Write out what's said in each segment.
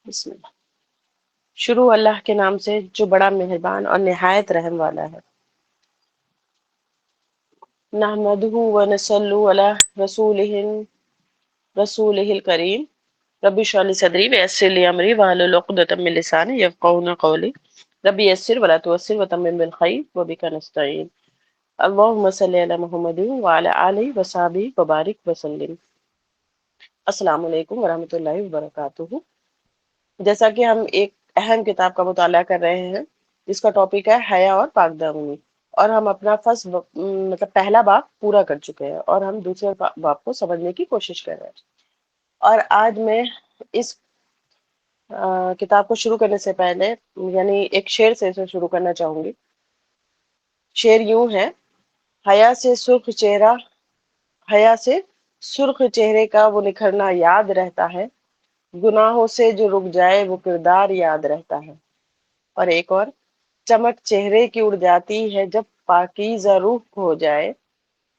بسم اللہ۔ شروع اللہ کے نام سے جو بڑا مہربان اور نہایت رحم والا ہے۔ نحمدہ ونصلی علی رسولہ الکریم۔ رب اشرح لی صدری ویسر لی امری واحلل عقدۃ من لسانی یفقهوا قولی۔ رب یسر ولا تعسر وتمم بالخیر وبک نستعین۔ اللہم صلی علی محمد وعلی آلہ وصحبہ وبارک وسلم۔ السلام علیکم ورحمۃ اللہ وبرکاتہ۔ جیسا کہ ہم ایک اہم کتاب کا مطالعہ کر رہے ہیں جس کا ٹاپک ہے حیا اور پاک دامنی، اور ہم اپنا فرسٹ مطلب پہلا باب پورا کر چکے ہیں اور ہم دوسرے باب کو سمجھنے کی کوشش کر رہے ہیں۔ اور آج میں اس کتاب کو شروع کرنے سے پہلے یعنی ایک شعر سے اسے شروع کرنا چاہوں گی۔ شعر یوں ہے: حیا سے سرخ چہرے کا وہ نکھرنا یاد رہتا ہے، گناہوں سے جو رک جائے وہ کردار یاد رہتا ہے۔ اور ایک اور: چمک چہرے کی اڑ جاتی ہے جب پاکیزہ روح کھو جائے،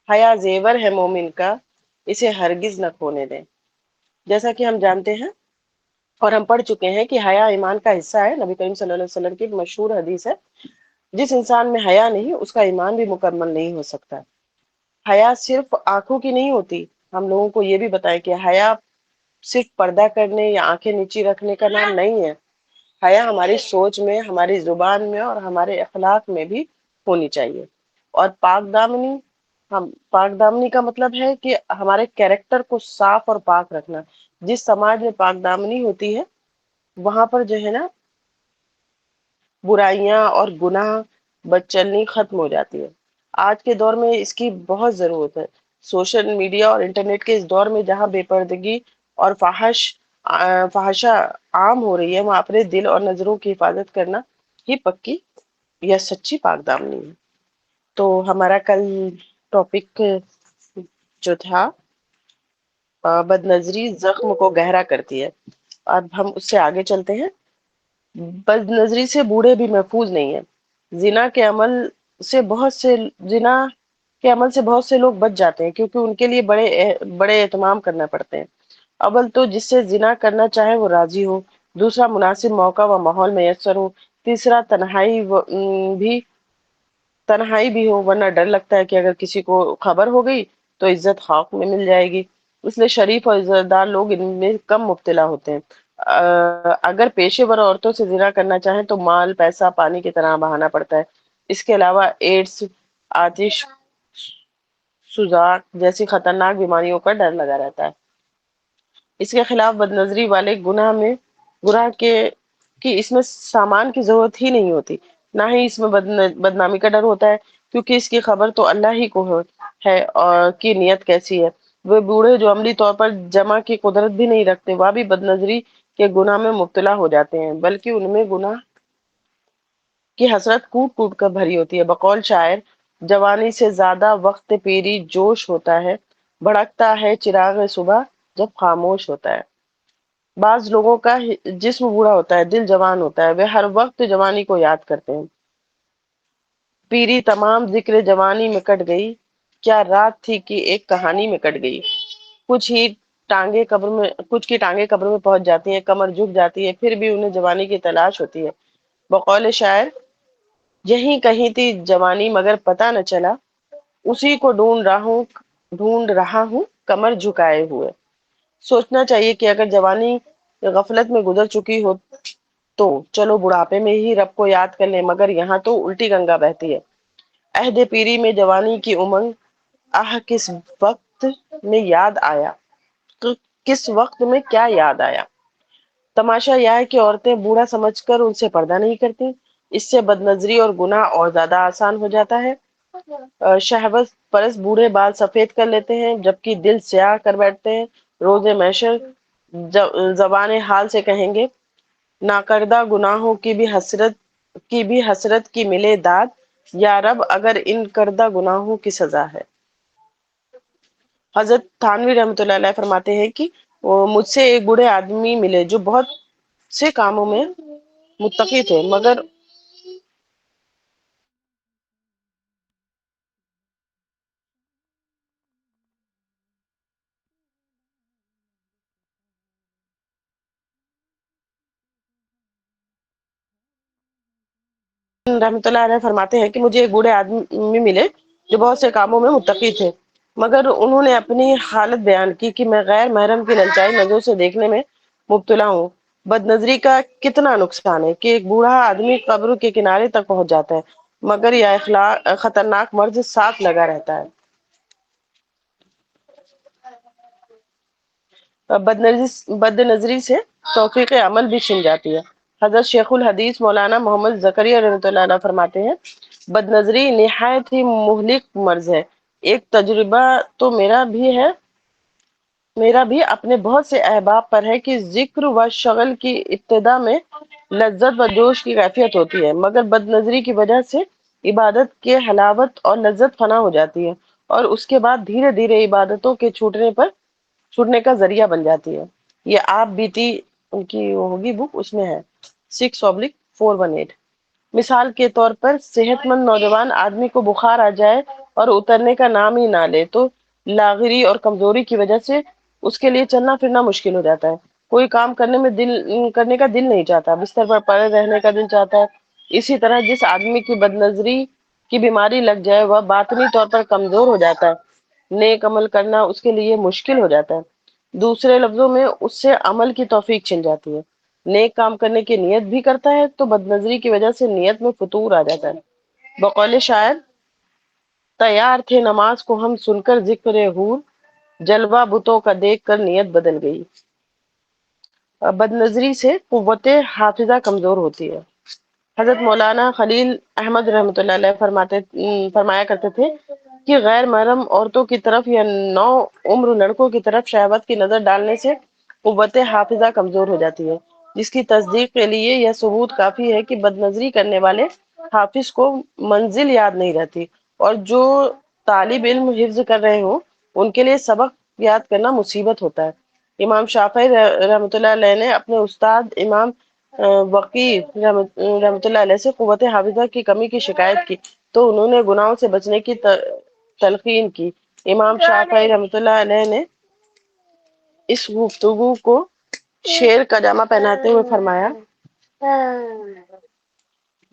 حیا زیور ہے مومن کا اسے ہرگز نہ کھونے دیں۔ جیسا کہ ہم جانتے ہیں اور ہم پڑھ چکے ہیں کہ حیا ایمان کا حصہ ہے۔ نبی کریم صلی اللہ علیہ وسلم کی مشہور حدیث ہے، جس انسان میں حیا نہیں اس کا ایمان بھی مکمل نہیں ہو سکتا۔ حیا صرف آنکھوں کی نہیں ہوتی، ہم لوگوں کو یہ بھی بتائیں کہ حیا صرف پردہ کرنے یا آنکھیں نیچی رکھنے کا نام نہیں ہے۔ حیا ہماری سوچ میں، ہماری زبان میں اور ہمارے اخلاق میں بھی ہونی چاہیے۔ اور پاک دامنی کا مطلب ہے کہ ہمارے کیریکٹر کو صاف اور پاک رکھنا۔ جس سماج میں پاک دامنی ہوتی ہے وہاں پر جو ہے نا برائیاں اور گناہ بدچلنی ختم ہو جاتی ہے۔ آج کے دور میں اس کی بہت ضرورت ہے۔ سوشل میڈیا اور انٹرنیٹ کے اس دور میں جہاں بے پردگی اور فحاشا عام ہو رہی ہے، وہاں اپنے دل اور نظروں کی حفاظت کرنا ہی پکی یا سچی پاک دامنی ہے۔ تو ہمارا کل ٹاپک جو تھا بد نظری زخم کو گہرا کرتی ہے۔ اب ہم اس سے آگے چلتے ہیں۔ بد نظری سے بوڑھے بھی محفوظ نہیں ہیں۔ زنا کے عمل سے بہت سے لوگ بچ جاتے ہیں کیونکہ ان کے لیے بڑے اہتمام کرنا پڑتے ہیں۔ اول تو جس سے زنا کرنا چاہے وہ راضی ہو، دوسرا مناسب موقع و ماحول میسر ہو، تیسرا تنہائی بھی ہو، ورنہ ڈر لگتا ہے کہ اگر کسی کو خبر ہو گئی تو عزت خاک میں مل جائے گی۔ اس لیے شریف اور عزت دار لوگ ان میں کم مبتلا ہوتے ہیں۔ اگر پیشے ور عورتوں سے زنا کرنا چاہیں تو مال پیسہ پانی کی طرح بہانا پڑتا ہے۔ اس کے علاوہ ایڈز، آتش سوزاک جیسی خطرناک بیماریوں کا ڈر لگا رہتا ہے۔ اس کے خلاف بد نظری والے گناہ کی اس میں سامان کی ضرورت ہی نہیں ہوتی، نہ ہی اس میں بدنامی کا ڈر ہوتا ہے، کیونکہ اس کی خبر تو اللہ ہی کو ہے اور کی نیت کیسی ہے۔ وہ بوڑھے جو عملی طور پر جمع کی قدرت بھی نہیں رکھتے، وہ بھی بد نظری کے گناہ میں مبتلا ہو جاتے ہیں، بلکہ ان میں گناہ کی حسرت کوٹ کوٹ کر بھری ہوتی ہے۔ بقول شاعر: جوانی سے زیادہ وقت پیری جوش ہوتا ہے، بھڑکتا ہے چراغ صبح جب خاموش ہوتا ہے۔ بعض لوگوں کا جسم بوڑھا ہوتا ہے، دل جوان ہوتا ہے، وہ ہر وقت جوانی کو یاد کرتے ہیں۔ پیری تمام ذکر جوانی میں کٹ گئی، کیا رات تھی کہ ایک کہانی میں کٹ گئی۔ کچھ کی ٹانگیں قبر میں پہنچ جاتی ہیں، کمر جھک جاتی ہے، پھر بھی انہیں جوانی کی تلاش ہوتی ہے۔ بقول شاعر: یہیں کہیں تھی جوانی مگر پتہ نہ چلا، اسی کو ڈھونڈ رہا ہوں کمر جھکائے ہوئے۔ سوچنا چاہیے کہ اگر جوانی غفلت میں گزر چکی ہو تو چلو بڑھاپے میں ہی رب کو یاد کر لیں، مگر یہاں تو الٹی گنگا بہتی ہے۔ عہد پیری میں جوانی کی امنگ، کس وقت میں یاد آیا، تو کس وقت میں کیا یاد آیا۔ تماشا یہ ہے کہ عورتیں بوڑھا سمجھ کر ان سے پردہ نہیں کرتی، اس سے بد نظری اور گناہ اور زیادہ آسان ہو جاتا ہے۔ شہوت پرست بوڑھے بال سفید کر لیتے ہیں جبکہ دل سیاہ کر بیٹھتے ہیں۔ روز محشر زبان حال سے کہیں گے: ناکردہ گناہوں کی بھی حسرت کی ملے داد، یا رب اگر ان کردہ گناہوں کی سزا ہے۔ حضرت تھانوی رحمۃ اللہ علیہ فرماتے ہیں کہ مجھ سے ایک بوڑھے آدمی ملے جو بہت سے کاموں میں متقی تھے، مگر رحمۃ اللہ علیہ فرماتے ہیں کہ مجھے ایک بوڑھے آدمی ملے جو بہت سے کاموں میں متقی تھے، مگر انہوں نے اپنی حالت بیان کی کہ میں غیر محرم کی للچائی نظروں سے دیکھنے میں مبتلا ہوں۔ بد نظری کا کتنا نقصان ہے کہ ایک بوڑھا آدمی قبر کے کنارے تک پہنچ جاتا ہے، مگر یہ خطرناک مرض ساتھ لگا رہتا ہے۔ بد نظری سے توفیق عمل بھی چھن جاتی ہے۔ حضرت شیخ الحدیث مولانا محمد زکریا رحمۃ اللہ علیہ فرماتے ہیں بد نظری نہایت ہی مہلک مرض ہے۔ ایک تجربہ تو میرا بھی اپنے بہت سے احباب پر ہے کہ ذکر و شغل کی ابتدا میں لذت و جوش کی کیفیت ہوتی ہے، مگر بد نظری کی وجہ سے عبادت کے حلاوت اور لذت فنا ہو جاتی ہے، اور اس کے بعد دھیرے دھیرے عبادتوں کے چھوٹنے کا ذریعہ بن جاتی ہے۔ یہ آپ بیتی ان کی وہ ہوگی بک، اس میں ہے 6/418۔ مثال کے طور پر صحت مند نوجوان آدمی کو بخار آ جائے اور اترنے کا نام ہی نہ لے تو لاغری اور کمزوری کی وجہ سے اس کے لیے چلنا پھرنا مشکل ہو جاتا ہے، کوئی کام کرنے کا دل نہیں چاہتا، بستر پر پڑے رہنے کا دل چاہتا ہے۔ اسی طرح جس آدمی کی بد نظری کی بیماری لگ جائے وہ باطنی طور پر کمزور ہو جاتا ہے، نیک عمل کرنا اس کے لیے مشکل ہو جاتا ہے، دوسرے لفظوں میں اس سے عمل کی توفیق چھن جاتی ہے۔ نیک کام کرنے کی نیت بھی کرتا ہے تو بد نظری کی وجہ سے نیت میں فتور آ جاتا ہے۔ بقول شاعر تیار تھے نماز کو ہم سن کر ذکر حور، جلوہ بتوں کا دیکھ کر نیت بدل گئی۔ بد نظری سے قوت حافظہ کمزور ہوتی ہے۔ حضرت مولانا خلیل احمد رحمۃ اللہ علیہ فرمایا کرتے تھے کہ غیر محرم عورتوں کی طرف یا نو عمر لڑکوں کی طرف شہوت کی نظر ڈالنے سے قوت حافظہ کمزور ہو جاتی ہے، جس کی تصدیق کے لیے یہ ثبوت کافی ہے کہ بد نظری کرنے والے حافظ کو منزل یاد نہیں رہتی، اور جو طالب علم حفظ کر رہے ہوں ان کے لیے سبق یاد کرنا مصیبت ہوتا ہے۔ امام شافعی رحمۃ اللہ علیہ نے اپنے استاد امام وقی رحمۃ اللہ علیہ سے قوت حافظہ کی کمی کی شکایت کی تو انہوں نے گناہوں سے بچنے کی تلقین کی۔ امام شافعی رحمۃ اللہ علیہ نے اس گفتگو کو شعر کا جامہ پہناتے ہوئے فرمایا،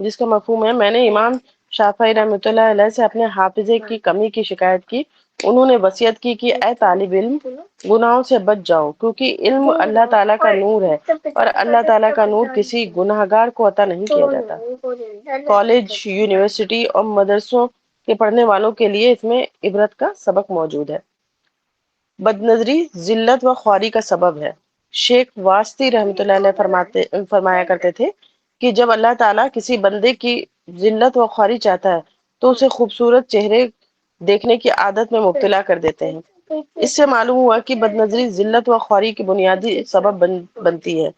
جس کا مفہوم ہے میں نے امام شافعی رحمۃ اللہ علیہ سے اپنے حافظے کی کمی کی شکایت کی، انہوں نے وصیت کی کہ اے طالب علم گناہوں سے بچ جاؤ، کیونکہ علم اللہ تعالیٰ کا نور ہے اور اللہ تعالیٰ کا نور کسی گناہ گار کو عطا نہیں کیا جاتا۔ کالج، یونیورسٹی اور مدرسوں کے پڑھنے والوں کے لیے اس میں عبرت کا سبق موجود ہے۔ بد نظری ذلت و خواری کا سبب ہے۔ شیخ واسطی رحمۃ اللہ علیہ فرمایا کرتے تھے کہ جب اللہ تعالیٰ کسی بندے کی ذلت و خواری چاہتا ہے تو اسے خوبصورت چہرے دیکھنے کی عادت میں مبتلا کر دیتے ہیں۔ اس سے معلوم ہوا کہ بد نظری ذلت و خواری کی بنیادی سبب بنتی ہے۔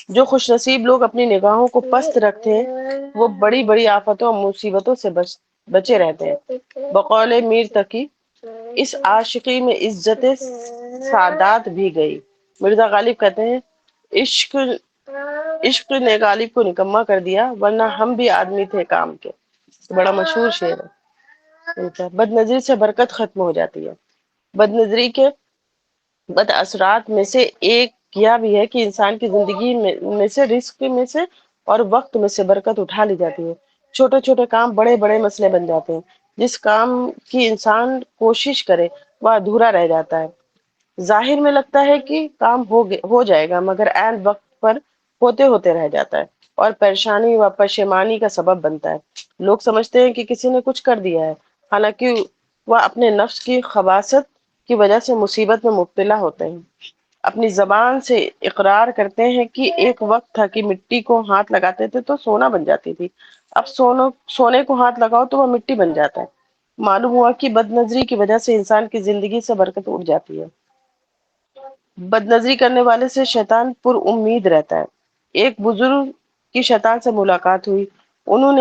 جو خوش نصیب لوگ اپنی نگاہوں کو پست رکھتے ہیں وہ بڑی بڑی آفتوں اور مصیبتوں سے بچے رہتے ہیں۔ بقول میر تقی اس عاشقی میں عزت سادات بھی گئی۔ مرزا غالب کہتے ہیں عشق عشق نے غالب کو نکما کر دیا ورنہ ہم بھی آدمی تھے کام کے۔ بڑا مشہور شعر ہے۔ بد نظری سے برکت ختم ہو جاتی ہے۔ بد نظری کے بد اثرات میں سے ایک یہ بھی ہے کہ انسان کی زندگی میں سے رزق میں سے اور وقت میں سے برکت اٹھا لی جاتی ہے۔ چھوٹے چھوٹے کام بڑے بڑے مسئلے بن جاتے ہیں، جس کام کی انسان کوشش کرے وہ ادھورا رہ جاتا ہے۔ ظاہر میں لگتا ہے کہ کام ہو جائے گا مگر عین وقت پر ہوتے ہوتے رہ جاتا ہے اور پریشانی و پشیمانی کا سبب بنتا ہے۔ لوگ سمجھتے ہیں کہ کسی نے کچھ کر دیا ہے، حالانکہ وہ اپنے نفس کی خباثت کی وجہ سے مصیبت میں مبتلا ہوتے ہیں۔ اپنی زبان سے اقرار کرتے ہیں کہ ایک وقت تھا کہ مٹی کو ہاتھ لگاتے تھے تو سونا بن جاتی تھی، اب سونے کو ہاتھ لگاؤ تو وہ مٹی بن جاتا ہے۔ معلوم ہوا کہ بد نظری کی وجہ سے انسان کی زندگی سے برکت اٹھ جاتی ہے۔ بد نظری کرنے والے سے شیطان پر امید رہتا ہے۔ ایک بزرگ کی شیطان سے ملاقات ہوئی، انہوں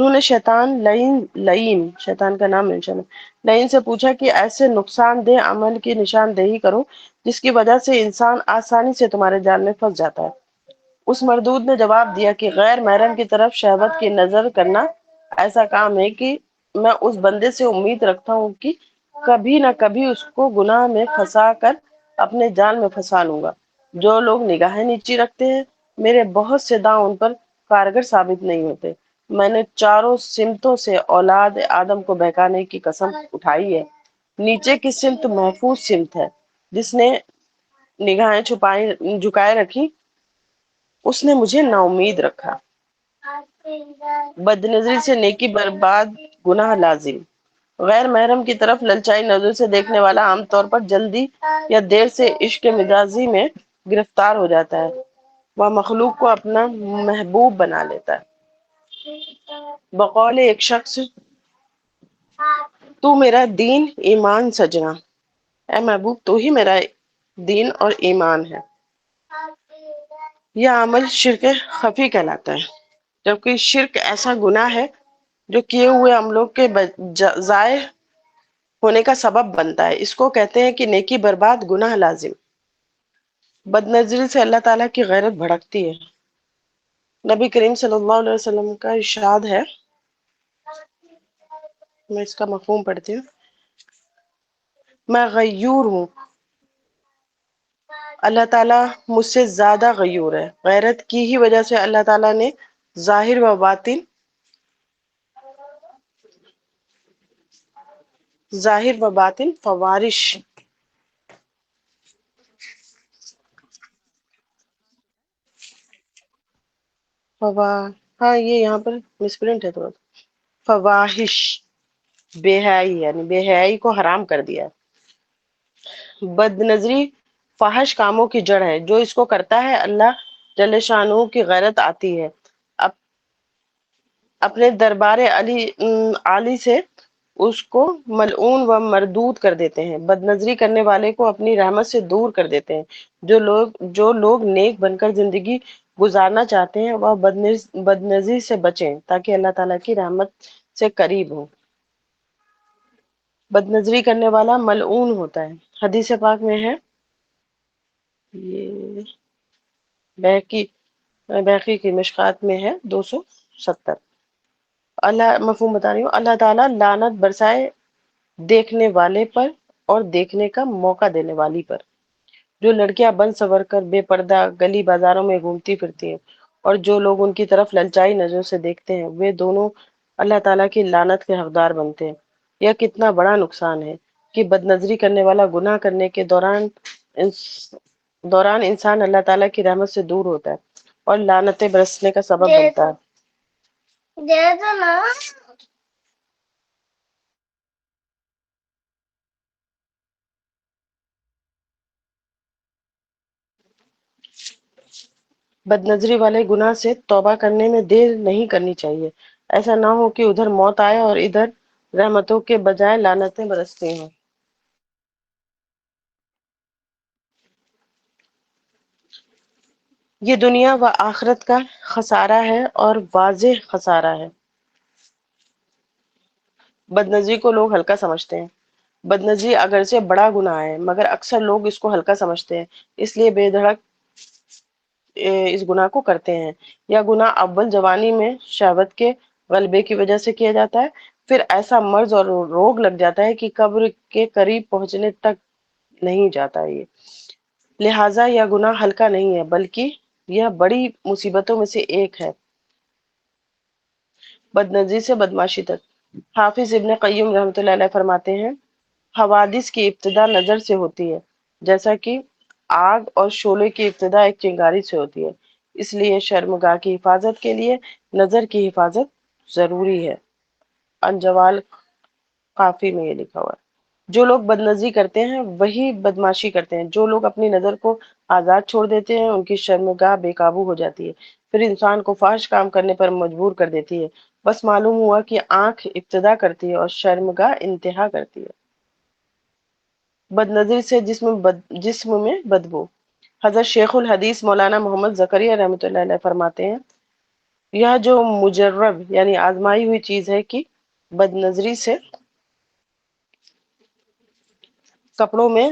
نے شیطان کا نام منشن ہے، لعین سے پوچھا کہ ایسے نقصان دہ عمل کی نشاندہی کرو جس کی وجہ سے انسان آسانی سے تمہارے جال میں پھنس جاتا ہے۔ اس مردود نے جواب دیا کہ غیر محرم کی طرف شہوت کی نظر کرنا ایسا کام ہے کہ میں اس بندے سے امید رکھتا ہوں کہ کبھی نہ کبھی اس کو گناہ میں پھنسا کر اپنے جال میں پھنسا لوں گا۔ جو لوگ نگاہیں نیچی رکھتے ہیں میرے بہت سے داؤں ان پر کارگر ثابت نہیں ہوتے، میں نے چاروں سمتوں سے اولاد آدم کو بہکانے کی قسم اٹھائی ہے۔ نیچے کی سمت محفوظ سمت ہے، جس نے نگاہیں چھپائے جھکائے رکھی، اس نے مجھے نا امید رکھا۔ بدنظری سے نیکی برباد، گناہ لازم۔ غیر محرم کی طرف للچائی نظر سے دیکھنے والا عام طور پر جلدی یا دیر سے عشق مجازی میں گرفتار ہو جاتا ہے۔ وہ مخلوق کو اپنا محبوب بنا لیتا ہے۔ بقول ایک شخص، تو میرا دین ایمان سجنا، اے محبوب تو ہی میرا دین اور ایمان ہے۔ یہ عمل شرک خفی کہلاتا ہے، جبکہ شرک ایسا گناہ ہے جو کیے ہوئے عملوں کے ضائع ہونے کا سبب بنتا ہے۔ اس کو کہتے ہیں کہ نیکی برباد، گناہ لازم۔ بد نظری سے اللہ تعالیٰ کی غیرت بھڑکتی ہے۔ نبی کریم صلی اللہ علیہ وسلم کا ارشاد ہے، میں اس کا مفہوم پڑھتی ہوں، میں غیور ہوں، اللہ تعالیٰ مجھ سے زیادہ غیور ہے۔ غیرت کی ہی وجہ سے اللہ تعالیٰ نے ظاہر و باطن فوارش فوا ہاں یہ یہاں پر مسپرنٹ ہے تھوڑا سا، فواہش، بے حیائی، یعنی بے حیائی کو حرام کر دیا ہے۔ بد نظری فحش کاموں کی جڑ ہے، جو اس کو کرتا ہے اللہ جل شانہ کی غیرت آتی ہے، اپنے دربار عالی سے اس کو ملعون و مردود کر دیتے ہیں۔ بد نظری کرنے والے کو اپنی رحمت سے دور کر دیتے ہیں۔ جو لوگ نیک بن کر زندگی گزارنا چاہتے ہیں، وہ بد نظری سے بچیں تاکہ اللہ تعالیٰ کی رحمت سے قریب ہوں۔ بد نظری کرنے والا ملعون ہوتا ہے۔ حدیث پاک میں ہے، یہ بیہقی کی مشکات میں ہے 270۔ اللہ مفہوم بتا رہی ہوں، اللہ تعالیٰ لعنت برسائے دیکھنے والے پر اور دیکھنے کا موقع دینے والی پر۔ جو لڑکیاں بن سور کر بے پردہ گلی بازاروں میں گھومتی پھرتی ہیں اور جو لوگ ان کی طرف للچائی نظروں سے دیکھتے ہیں، وہ دونوں اللہ تعالیٰ کی لعنت کے حقدار بنتے ہیں۔ یہ کتنا بڑا نقصان ہے کہ بد نظری کرنے والا گناہ کرنے کے دوران انسان اللہ تعالیٰ کی رحمت سے دور ہوتا ہے اور لعنتیں برسنے کا سبب بنتا ہے۔ بد نظری والے گناہ سے توبہ کرنے میں دیر نہیں کرنی چاہیے، ایسا نہ ہو کہ ادھر موت آئے اور ادھر رحمتوں کے بجائے لعنتیں برستی ہیں۔ یہ دنیا و آخرت کا خسارہ ہے اور واضح خسارہ ہے۔ بد نظری کو لوگ ہلکا سمجھتے ہیں۔ بد نظری اگرچہ بڑا گناہ ہے، مگر اکثر لوگ اس کو ہلکا سمجھتے ہیں، اس لیے بے دھڑک اس گناہ کو کرتے ہیں۔ یہ گناہ اول جوانی میں شہوت کے غلبے کی وجہ سے کیا جاتا ہے، پھر ایسا مرض اور روگ لگ جاتا ہے کہ قبر کے قریب پہنچنے تک نہیں جاتا یہ۔ لہٰذا یہ گناہ ہلکا نہیں ہے، بلکہ یہ بڑی مصیبتوں میں سے ایک ہے۔ بد نظری سے بدمعاشی تک۔ حافظ ابن قیم رحمۃ اللہ علیہ فرماتے ہیں، حوادث کی ابتدا نظر سے ہوتی ہے، جیسا کہ آگ اور شعلے کی ابتدا ایک چنگاری سے ہوتی ہے، اس لیے شرمگاہ کی حفاظت کے لیے نظر کی حفاظت ضروری ہے۔ انجوال کافی میں یہ لکھا ہوا ہے۔ جو لوگ بد نظری کرتے ہیں وہی بدمعاشی کرتے ہیں۔ جو لوگ اپنی نظر کو آزاد چھوڑ دیتے ہیں، ان کی شرمگاہ بے قابو ہو جاتی ہے، پھر انسان کو فحش کام کرنے پر مجبور کر دیتی ہے۔ بس معلوم ہوا کہ آنکھ ابتدا کرتی ہے اور شرمگاہ انتہا کرتی ہے۔ بد نظری سے جسم میں بدبو۔ حضرت شیخ الحدیث مولانا محمد زکریا رحمۃ اللہ علیہ فرماتے ہیں، یہ جو مجرب یعنی آزمائی ہوئی چیز ہے کہ بد نظری سے کپڑوں میں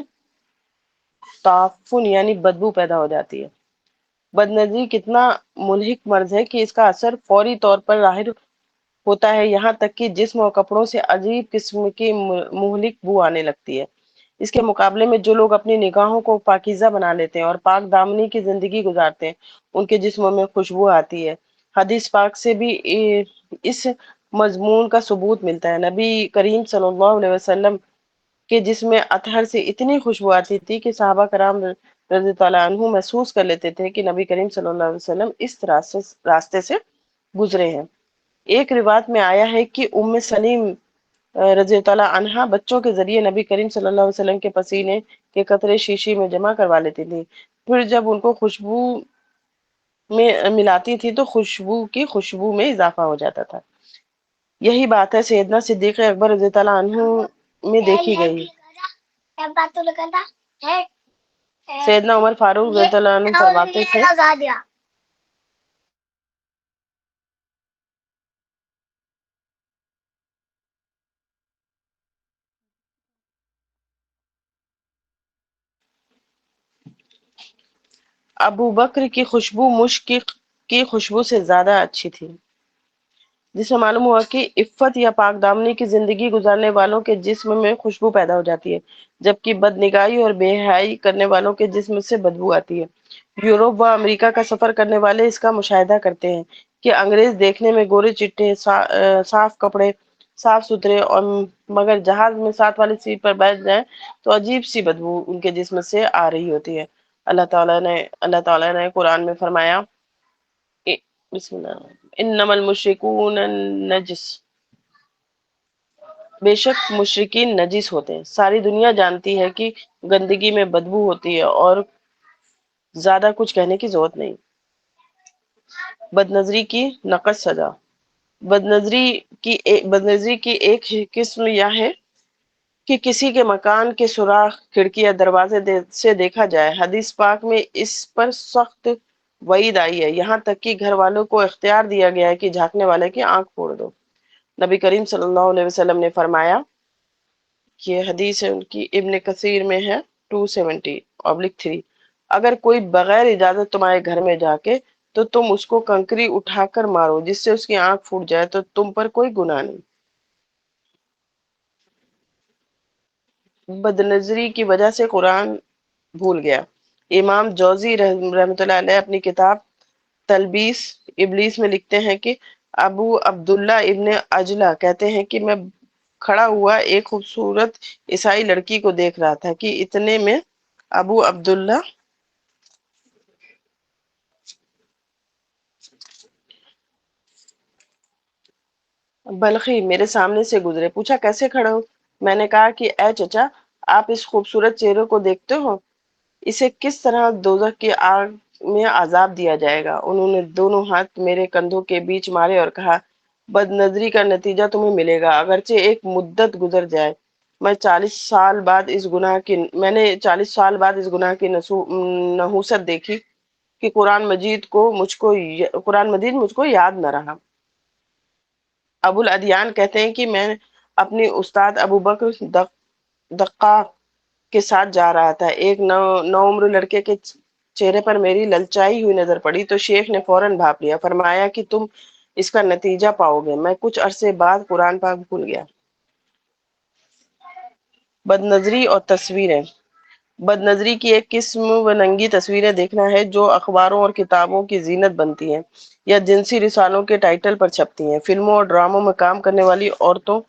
تعفن یعنی بدبو پیدا ہو جاتی ہے۔ بد نظری کتنا ملحق مرض ہے کہ اس کا اثر فوری طور پر ظاہر ہوتا ہے، یہاں تک کہ جسم اور کپڑوں سے عجیب قسم کی مہلک بو آنے لگتی ہے۔ اس کے مقابلے میں جو لوگ اپنی نگاہوں کو پاکیزہ بنا لیتے ہیں اور پاک دامنی کی زندگی گزارتے ہیں، ان کے جسموں میں خوشبو آتی ہے۔ حدیث پاک سے بھی اس مضمون کا ثبوت ملتا ہے۔ نبی کریم صلی اللہ علیہ وسلم کے جسم میں اطہر سے اتنی خوشبو آتی تھی کہ صحابہ کرام رضی اللہ عنہ محسوس کر لیتے تھے کہ نبی کریم صلی اللہ علیہ وسلم اس راستے سے گزرے ہیں۔ ایک روایت میں آیا ہے کہ ام سلیم رضی اللہ عنہا بچوں کے ذریعے نبی کریم صلی اللہ علیہ وسلم کے پسینے کے قطرے شیشی میں جمع کروا لیتی تھی، پھر جب ان کو خوشبو میں ملاتی تھی تو خوشبو میں اضافہ ہو جاتا تھا۔ یہی بات ہے سیدنا صدیق اکبر رضی اللہ عنہ میں دیکھی گئی۔ سیدنا عمر فاروق رضی اللہ عنہ فرماتے تھے ابو بکر کی خوشبو مشک کی خوشبو سے زیادہ اچھی تھی، جس سے معلوم ہوا کہ عفت یا پاک دامنی کی زندگی گزارنے والوں کے جسم میں خوشبو پیدا ہو جاتی ہے، جبکہ بد نگاہی اور بے حیائی کرنے والوں کے جسم سے بدبو آتی ہے۔ یورپ و امریکہ کا سفر کرنے والے اس کا مشاہدہ کرتے ہیں کہ انگریز دیکھنے میں گورے چٹے، صاف کپڑے، صاف ستھرے، اور مگر جہاز میں ساتھ والی سیٹ پر بیٹھ جائیں تو عجیب سی بدبو ان کے جسم سے آ رہی ہوتی ہے۔ اللہ تعالیٰ نے قرآن میں فرمایا، بسم اللہ، انما المشرکون نجس، بے شک مشرکین نجس ہوتے ہیں۔ ساری دنیا جانتی ہے کہ گندگی میں بدبو ہوتی ہے اور زیادہ کچھ کہنے کی ضرورت نہیں۔ بد نظری کی نقص سزا، بد نظری کی ایک قسم یہ ہے کہ کسی کے مکان کے سوراخ، کھڑکی یا دروازے سے دیکھا جائے۔ حدیث پاک میں اس پر سخت وعید آئی ہے، یہاں تک کہ گھر والوں کو اختیار دیا گیا ہے کہ جھانکنے والے کی آنکھ پھوڑ دو۔ نبی کریم صلی اللہ علیہ وسلم نے فرمایا، یہ حدیث ہے ان کی، ابن کثیر میں ہے 270/3، اگر کوئی بغیر اجازت تمہارے گھر میں جا کے تو تم اس کو کنکری اٹھا کر مارو جس سے اس کی آنکھ پھوٹ جائے تو تم پر کوئی گناہ نہیں۔ بدنظری کی وجہ سے قرآن بھول گیا۔ امام جوزی رحمۃ اللہ علیہ اپنی کتاب تلبیس ابلیس میں لکھتے ہیں کہ ابو عبداللہ ابن اجلہ کہتے ہیں کہ میں کھڑا ہوا ایک خوبصورت عیسائی لڑکی کو دیکھ رہا تھا کہ اتنے میں ابو عبداللہ بلخی میرے سامنے سے گزرے، پوچھا کیسے کھڑے ہو؟ میں نے کہا کہ اے چچا، آپ اس خوبصورت چہرے کو دیکھتے ہو؟ اسے کس طرح دوزخ کی آگ میں عذاب دیا جائے گا۔ انہوں نے دونوں ہاتھ میرے کندھوں کے بیچ مارے اور کہا، بد نظری کا نتیجہ تمہیں ملے گا اگرچہ ایک مدت گزر جائے۔ میں نے 40 سال بعد اس گناہ کی نحوست دیکھی کہ قرآن مجید مجھ کو یاد نہ رہا۔ ابو الادیان کہتے ہیں کہ میں اپنی استاد ابو بکر دقاق کے ساتھ جا رہا تھا، ایک نوعمر لڑکے کے چہرے پر میری للچائی ہوئی نظر پڑی تو شیخ نے فوراً بھاپ لیا، فرمایا کہ تم اس کا نتیجہ پاؤ گے۔ میں کچھ عرصے بعد قرآن پاک بھول گیا۔ بد نظری اور تصویریں، بد نظری کی ایک قسم و ننگی تصویریں دیکھنا ہے جو اخباروں اور کتابوں کی زینت بنتی ہیں یا جنسی رسالوں کے ٹائٹل پر چھپتی ہیں۔ فلموں اور ڈراموں میں کام کرنے والی عورتوں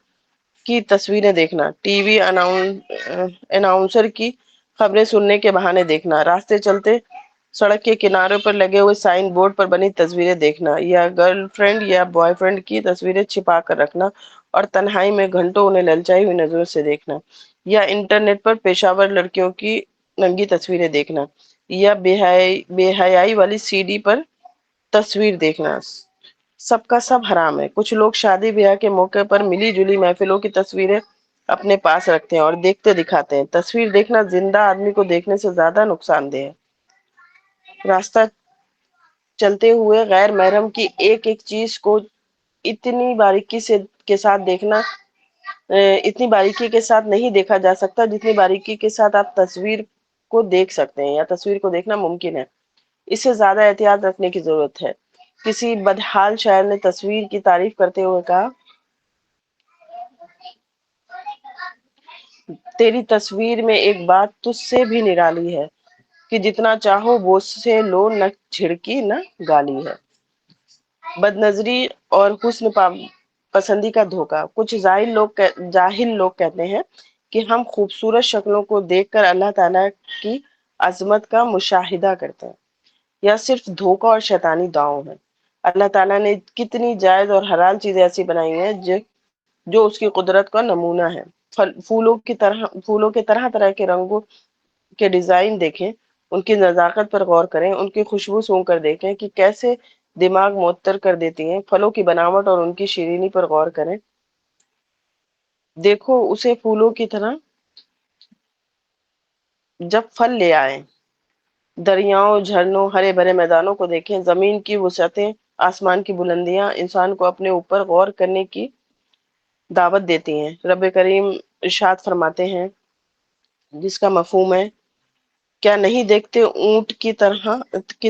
کی تصویریں دیکھنا، ٹی وی اناؤنسر کی خبریں سننے کے بہانے دیکھنا، راستے چلتے سڑک کے کنارے پر لگے ہوئے سائن بورڈ پر بنی تصویریں دیکھنا، یا گرل فرینڈ یا بوائے فرینڈ کی تصویریں چھپا کر رکھنا اور تنہائی میں گھنٹوں انہیں للچائی ہوئی نظروں سے دیکھنا، یا انٹرنیٹ پر پیشہ ور لڑکیوں کی ننگی تصویریں دیکھنا، یا بے حیائی والی سی ڈی پر تصویر دیکھنا، سب کا سب حرام ہے۔ کچھ لوگ شادی بیاہ کے موقع پر ملی جلی محفلوں کی تصویریں اپنے پاس رکھتے ہیں اور دیکھتے دکھاتے ہیں۔ تصویر دیکھنا زندہ آدمی کو دیکھنے سے زیادہ نقصان دہ ہے۔ راستہ چلتے ہوئے غیر محرم کی ایک ایک چیز کو اتنی باریکی کے ساتھ دیکھنا اتنی باریکی کے ساتھ نہیں دیکھا جا سکتا جتنی باریکی کے ساتھ آپ تصویر کو دیکھ سکتے ہیں یا تصویر کو دیکھنا ممکن ہے۔ اس سے زیادہ احتیاط رکھنے کی ضرورت ہے۔ کسی بدحال شاعر نے تصویر کی تعریف کرتے ہوئے کہا، تیری تصویر میں ایک بات تجھ سے بھی نرالی ہے کہ جتنا چاہو بوس سے لو، نہ چھڑکی نہ گالی ہے۔ بد نظری اور پسندی کا دھوکا۔ کچھ جاہل لوگ کہتے ہیں کہ ہم خوبصورت شکلوں کو دیکھ کر اللہ تعالیٰ کی عظمت کا مشاہدہ کرتے ہیں، یا صرف دھوکا اور شیطانی داؤں ہے۔ اللہ تعالیٰ نے کتنی جائز اور حلال چیزیں ایسی بنائی ہیں جو اس کی قدرت کا نمونہ ہے۔ پھولوں کے طرح طرح کے رنگوں کے ڈیزائن دیکھیں، ان کی نزاکت پر غور کریں، ان کی خوشبو سونگھ کر دیکھیں کہ کیسے دماغ معطر کر دیتی ہیں۔ پھلوں کی بناوٹ اور ان کی شیرینی پر غور کریں، دیکھو اسے پھولوں کی طرح جب پھل لے آئیں۔ دریاؤں، جھرنوں، ہرے بھرے میدانوں کو دیکھیں، زمین کی وسعتیں، آسمان کی بلندیاں انسان کو اپنے اوپر غور کرنے کی دعوت دیتی ہیں۔ رب کریم ارشاد فرماتے ہیں، جس کا مفہوم ہے، کیا نہیں دیکھتے اونٹ کی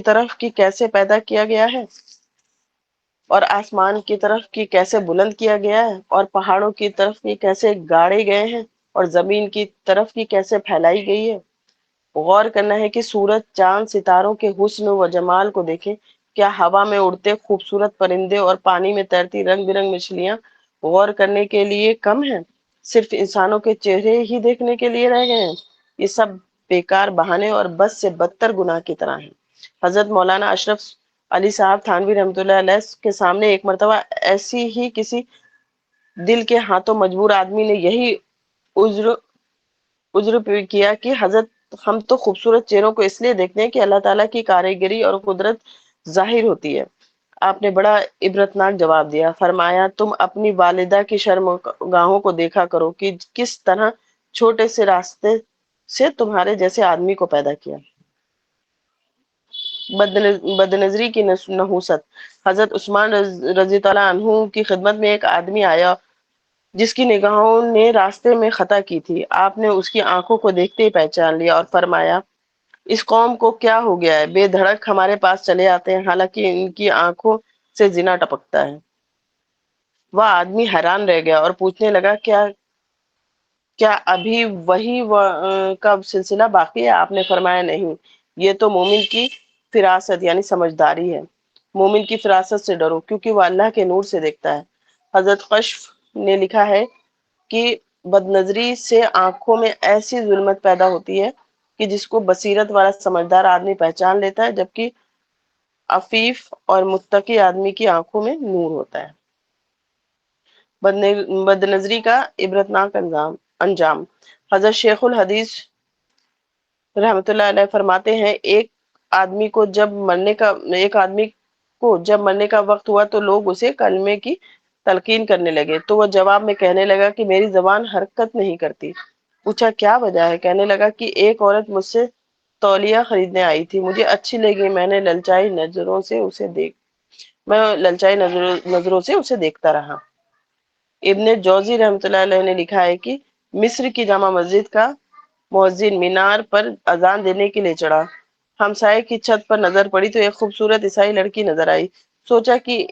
طرف کی کیسے پیدا کیا گیا ہے، اور آسمان کی طرف کی کیسے بلند کیا گیا ہے، اور پہاڑوں کی طرف کی کیسے گاڑے گئے ہیں، اور زمین کی طرف کی کیسے پھیلائی گئی ہے۔ غور کرنا ہے کہ سورج، چاند، ستاروں کے حسن و جمال کو دیکھیں۔ کیا ہوا میں اڑتے خوبصورت پرندے اور پانی میں تیرتی رنگ برنگ مچھلیاں غور کرنے کے لیے کم ہیں؟ صرف انسانوں کے چہرے ہی دیکھنے کے لیے رہ گئے ہیں؟ یہ سب بیکار بہانے اور بس سے بدتر گناہ کی طرح ہیں۔ حضرت مولانا اشرف علی صاحب تھانوی رحمۃ اللہ علیہ کے سامنے ایک مرتبہ ایسی ہی کسی دل کے ہاتھوں مجبور آدمی نے یہی عذر عذر کیا کہ حضرت، ہم تو خوبصورت چہروں کو اس لیے دیکھتے ہیں کہ اللہ تعالیٰ کی کاریگری اور قدرت ظاہر ہوتی ہے۔ آپ نے بڑا عبرتناک جواب دیا، فرمایا، تم اپنی والدہ کی شرم گاہوں کو دیکھا کرو کہ کس طرح چھوٹے سے راستے سے تمہارے جیسے آدمی کو پیدا کیا۔ بد نظری کی نحوست۔ حضرت عثمان رضی اللہ عنہ کی خدمت میں ایک آدمی آیا جس کی نگاہوں نے راستے میں خطا کی تھی۔ آپ نے اس کی آنکھوں کو دیکھتے ہی پہچان لیا اور فرمایا، اس قوم کو کیا ہو گیا ہے، بے دھڑک ہمارے پاس چلے آتے ہیں حالانکہ ان کی آنکھوں سے زنا ٹپکتا ہے۔ وہ آدمی حیران رہ گیا اور پوچھنے لگا، کیا کیا ابھی وہی کا سلسلہ باقی ہے؟ آپ نے فرمایا، نہیں، یہ تو مومن کی فراست یعنی سمجھداری ہے۔ مومن کی فراست سے ڈرو کیونکہ وہ اللہ کے نور سے دیکھتا ہے۔ حضرت کشف نے لکھا ہے کہ بد نظری سے آنکھوں میں ایسی ظلمت پیدا ہوتی ہے کہ جس کو بصیرت والا سمجھدار آدمی پہچان لیتا ہے، جبکہ عفیف اور متقی آدمی کی آنکھوں میں نور ہوتا ہے۔ بد نظری کا عبرتناک انجام۔ حضرت شیخ الحدیث رحمت اللہ علیہ فرماتے ہیں، ایک آدمی کو جب مرنے کا وقت ہوا تو لوگ اسے کلمے کی تلقین کرنے لگے، تو وہ جواب میں کہنے لگا کہ میری زبان حرکت نہیں کرتی۔ پوچھا، کیا وجہ ہے؟ کہنے لگا کہ ایک عورت مجھ سے تولیہ خریدنے آئی تھی، مجھے اچھی لگی، میں للچائی نظروں سے اسے دیکھتا رہا۔ ابن جوزی رحمۃ اللہ علیہ نے لکھا ہے کہ مصر کی جامع مسجد کا مؤذن مینار پر اذان دینے کے لیے چڑھا، ہمسائے کی چھت پر نظر پڑی تو ایک خوبصورت عیسائی لڑکی نظر آئی، سوچا کہ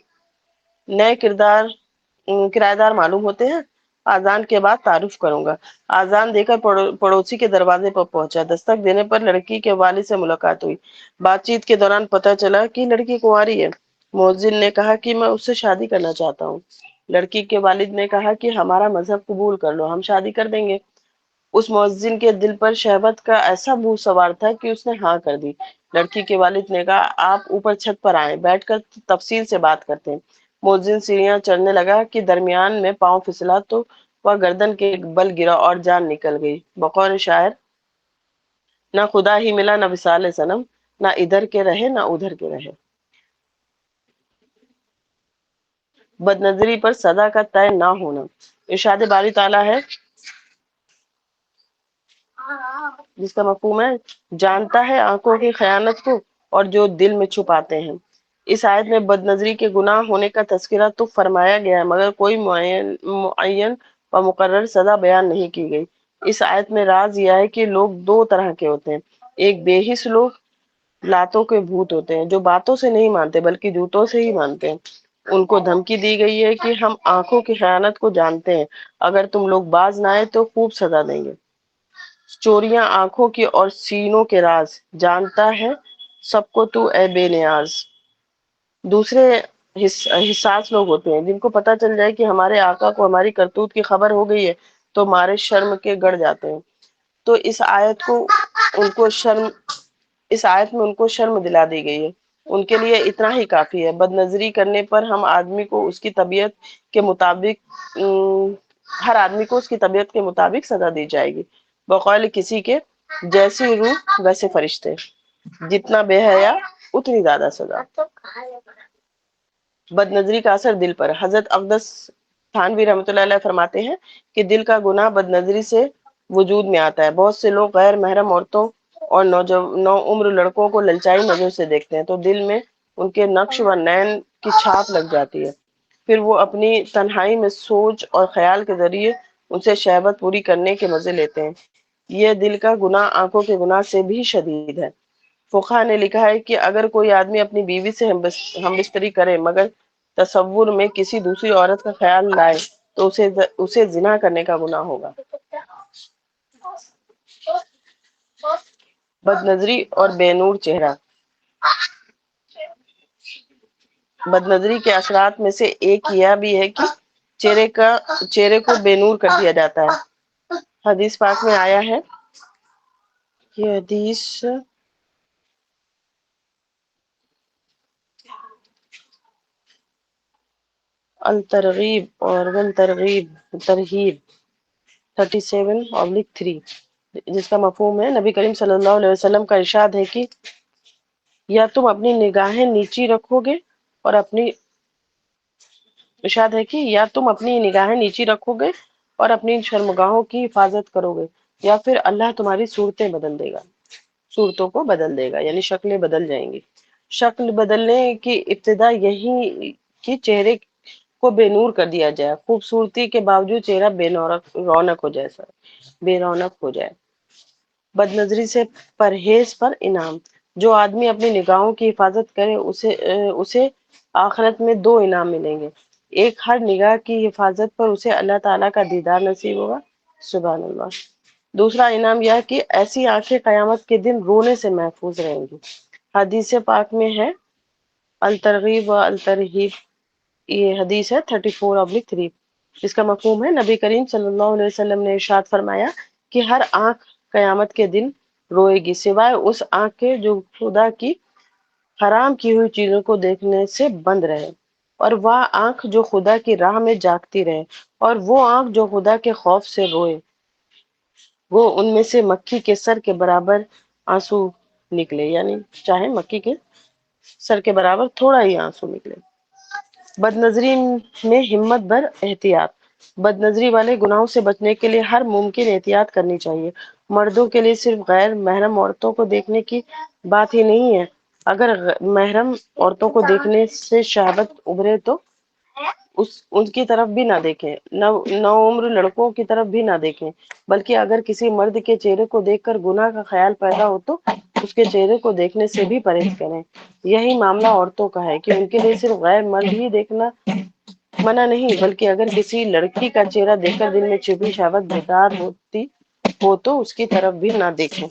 نئے کرایہ دار معلوم ہوتے ہیں، اذان کے بعد تعارف کروں گا۔ اذان دے کر پڑوسی کے دروازے پر پہنچا، دستک دینے پر لڑکی کے والد سے ملاقات ہوئی۔ بات چیت کے دوران پتہ چلا کہ لڑکی کنواری ہے۔ مؤذن نے کہا کہ میں اس سے شادی کرنا چاہتا ہوں۔ لڑکی کے والد نے کہا کہ ہمارا مذہب قبول کر لو، ہم شادی کر دیں گے۔ اس مؤذن کے دل پر شہوت کا ایسا بو سوار تھا کہ اس نے ہاں کر دی۔ لڑکی کے والد نے کہا، آپ اوپر چھت پر آئیں، بیٹھ کر تفصیل سے بات کرتے ہیں۔ مؤذن سیڑھیاں چڑھنے لگا کہ درمیان میں پاؤں پھسلا تو وہ گردن کے بل گرا اور جان نکل گئی۔ بقول شاعر، نہ خدا ہی ملا نہ وصال صنم، نہ ادھر کے رہے نہ ادھر کے رہے۔ بد نظری پر سزا کا طے نہ ہونا۔ ارشاد باری تعالیٰ ہے، جس کا مفہوم ہے، جانتا ہے آنکھوں کی خیانت کو اور جو دل میں چھپاتے ہیں۔ اس آیت میں بد نظری کے گناہ ہونے کا تذکرہ تو فرمایا گیا ہے، مگر کوئی معین و مقرر سزا بیان نہیں کی گئی۔ اس آیت میں راز یہ ہے کہ لوگ دو طرح کے ہوتے ہیں۔ ایک بے حس لوگ، لاتوں کے بھوت ہوتے ہیں، جو باتوں سے نہیں مانتے بلکہ جوتوں سے ہی مانتے ہیں۔ ان کو دھمکی دی گئی ہے کہ ہم آنکھوں کی خیانت کو جانتے ہیں، اگر تم لوگ باز نہ آئے تو خوب سزا دیں گے۔ چوریاں آنکھوں کی اور سینوں کے راز جانتا ہے سب کو تو اے بے نیاز۔ دوسرے حساس لوگ ہوتے ہیں، جن کو پتہ چل جائے کہ ہمارے آقا کو ہماری کرتوت کی خبر ہو گئی ہے تو ہمارے شرم کے گڑ جاتے ہیں. تو ان کو شرم اس آیت میں ان کو شرم دلا دی گئی ہے. ان کے لیے اتنا ہی کافی ہے. بد نظری کرنے پر ہم آدمی کو اس کی طبیعت کے مطابق ہر آدمی کو اس کی طبیعت کے مطابق سزا دی جائے گی. بقول کسی کے جیسی روح ویسے فرشتے، جتنا بے حیا اتنی زیادہ سزا. بد نظری کا اثر دل پر. حضرت اقدس تھانوی رحمۃ اللہ علیہ فرماتے ہیں کہ دل کا گناہ بد نظری سے وجود میں آتا ہے. بہت سے لوگ غیر محرم عورتوں اور نو عمر لڑکوں کو للچائی نظر سے دیکھتے ہیں تو دل میں ان کے نقش و نین کی چھاپ لگ جاتی ہے. پھر وہ اپنی تنہائی میں سوچ اور خیال کے ذریعے ان سے شہوت پوری کرنے کے مزے لیتے ہیں. یہ دل کا گناہ آنکھوں کے گناہ سے بھی شدید ہے. فقہا نے لکھا ہے کہ اگر کوئی آدمی اپنی بیوی سے ہم بستری کرے مگر تصور میں کسی دوسری عورت کا خیال لائے تو اسے زنا کرنے کا گناہ ہوگا. بد نظری اور بے نور چہرہ. بد نظری کے اثرات میں سے ایک یہ بھی ہے کہ چہرے کو بے نور کر دیا جاتا ہے. حدیث پاک میں آیا ہے، یہ حدیث الترغیب اور ترہیب 37/3، جس کا مفہوم ہے نبی کریم صلی اللہ علیہ وسلم کا ارشاد ہے کہ یا تم اپنی نگاہیں نیچی رکھو گے اور نگاہیں نیچی رکھو گے اور اپنی شرمگاہوں کی حفاظت کرو گے، یا پھر اللہ تمہاری صورتوں کو بدل دے گا، یعنی شکلیں بدل جائیں گی. شکل بدلنے کی ابتدا یہی کہ چہرے کو بے نور کر دیا جائے. خوبصورتی کے باوجود چہرہ بے رونق ہو جائے. بد نظری سے پرہیز پر انعام. جو آدمی اپنی نگاہوں کی حفاظت کرے اسے آخرت میں 2 انعام ملیں گے. ایک، ہر نگاہ کی حفاظت پر اسے اللہ تعالیٰ کا دیدار نصیب ہوگا. سبحان اللہ. دوسرا انعام یہ کہ ایسی آنکھیں قیامت کے دن رونے سے محفوظ رہیں گی. حدیث پاک میں ہے، الترغیب و الترہیب، یہ حدیث ہے 34/3، جس کا مفہوم ہے نبی کریم صلی اللہ علیہ وسلم نے ارشاد فرمایا کہ ہر آنکھ قیامت کے دن روئے گی سوائے اس آنکھ کے جو خدا کی حرام کی ہوئی چیزوں کو دیکھنے سے بند رہے، اور وہ آنکھ جو خدا کی راہ میں جاگتی رہے، اور وہ آنکھ جو خدا کے خوف سے روئے. وہ ان میں سے مکھی کے سر کے برابر آنسو نکلے، یعنی چاہے مکھی کے سر کے برابر تھوڑا ہی آنسو نکلے. بد نظری میں ہمت بھر احتیاط. بد نظری والے گناہوں سے بچنے کے لیے ہر ممکن احتیاط کرنی چاہیے. مردوں کے لیے صرف غیر محرم عورتوں کو دیکھنے کی بات ہی نہیں ہے. اگر محرم عورتوں کو دیکھنے سے شہوت ابھرے تو ان کی طرف بھی نہ دیکھیں. نو عمر لڑکوں کی طرف بھی نہ دیکھیں، بلکہ اگر کسی مرد کے چہرے کو دیکھ کر گناہ کا خیال پیدا ہو تو اس کے چہرے کو دیکھنے سے بھی پرہیز کریں. یہی معاملہ عورتوں کا ہے کہ ان کے لیے صرف غیر مرد ہی دیکھنا منع نہیں، بلکہ اگر کسی لڑکی کا چہرہ دیکھ کر دل میں چھپی شہوت بیدار ہوتی ہو تو اس کی طرف بھی نہ دیکھیں.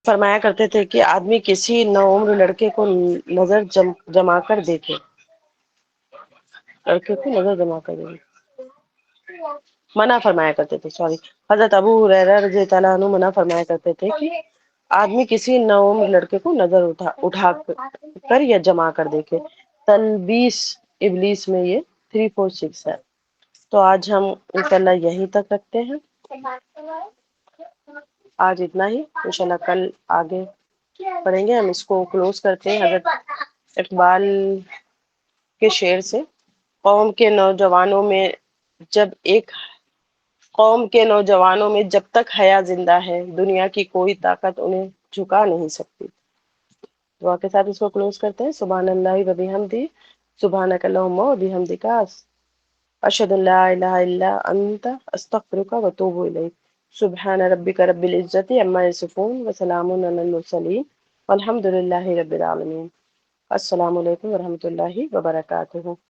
فرمایا کرتے تھے کہ آدمی کسی نوعمر لڑکے کو نظر جما کر دیکھے، لڑکے کو نظر جما کر دیکھے منع فرمایا کرتے تھے. حضرت ابو ہریرہ رضی اللہ عنہ منع فرمایا کرتے تھے کہ آدمی کسی نوعمر لڑکے کو نظر اٹھا کر یا جما کر دیکھے. تلبیس ابلیس میں یہ 346 ہے. تو آج ہم انشاءاللہ یہیں تک رکھتے ہیں. آج اتنا ہی، انشاءاللہ کل آگے پڑھیں گے. ہم اس کو کلوز کرتے ہیں. حضرت اقبال کے شعر سے، قوم کے نوجوانوں میں جب ایک قوم کے نوجوانوں میں جب تک حیا زندہ ہے، دنیا کی کوئی طاقت انہیں جھکا نہیں سکتی۔ دعا کے ساتھ اس کو کلوز کرتے ہیں۔ سبحان اللہ و بحمدہ، سبحانک اللہم و بحمدک، اشہد ان لا الہ الا انت، استغفرک و اتوب الیک۔ سبحان ربک رب العزت عما یصفون وسلام علی المرسلین والحمد للہ رب العالمین۔ السلام علیکم ورحمۃ اللہ وبرکاتہ۔